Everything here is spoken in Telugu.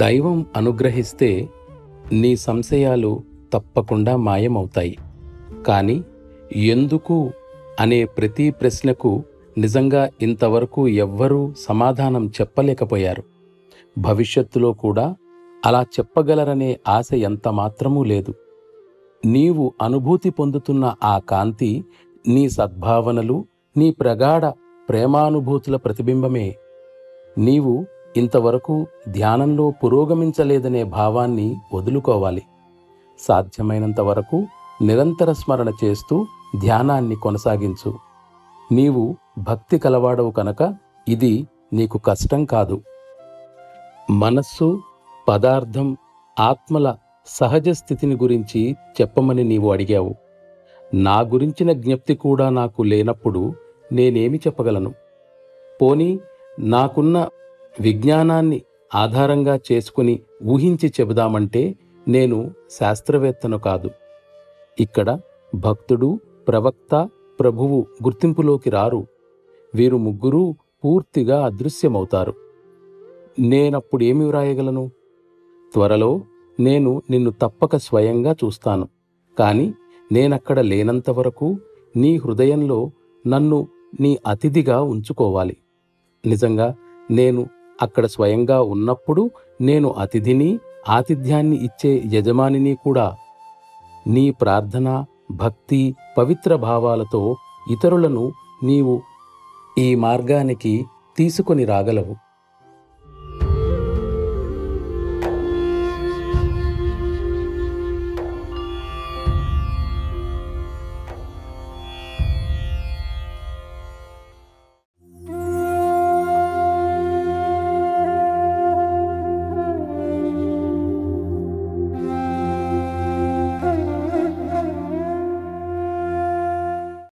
దైవం అనుగ్రహిస్తే నీ సంశయాలు తప్పకుండా మాయమవుతాయి. కానీ ఎందుకు అనే ప్రతి ప్రశ్నకు నిజంగా ఇంతవరకు ఎవ్వరూ సమాధానం చెప్పలేకపోయారు. భవిష్యత్తులో కూడా అలా చెప్పగలరనే ఆశ ఎంతమాత్రమూ లేదు. నీవు అనుభూతి పొందుతున్న ఆ కాంతి నీ సద్భావనలు, నీ ప్రగాఢ ప్రేమానుభూతుల ప్రతిబింబమే. నీవు ఇంతవరకు ధ్యానంలో పురోగమించలేదనే భావాన్ని వదులుకోవాలి. సాధ్యమైనంత వరకు నిరంతర స్మరణ చేస్తూ ధ్యానాన్ని కొనసాగించు. నీవు భక్తి కలవాడవు కనుక ఇది నీకు కష్టం కాదు. మనస్సు, పదార్థం, ఆత్మల సహజ స్థితిని గురించి చెప్పమని నీవు అడిగావు. నా గురించిన జ్ఞప్తి కూడా నాకు లేనప్పుడు నేనేమి చెప్పగలను? పోనీ నాకున్న విజ్ఞానాన్ని ఆధారంగా చేసుకుని ఊహించి చెబుదామంటే నేను శాస్త్రవేత్తను కాదు. ఇక్కడ భక్తుడు, ప్రవక్త, ప్రభువు గుర్తింపులోకి రారు. వీరు ముగ్గురూ పూర్తిగా అదృశ్యమవుతారు. నేనప్పుడేమి వ్రాయగలను? త్వరలో నేను నిన్ను తప్పక స్వయంగా చూస్తాను. కాని నేనక్కడ లేనంతవరకు నీ హృదయంలో నన్ను నీ అతిథిగా ఉంచుకోవాలి. నిజంగా నేను అక్కడ స్వయంగా ఉన్నప్పుడు నేను అతిథిని, ఆతిథ్యాన్ని ఇచ్చే యజమానిని కూడా. నీ ప్రార్థన, భక్తి, పవిత్ర భావాలతో ఇతరులను నీవు ఈ మార్గానికి తీసుకొని రాగలవు.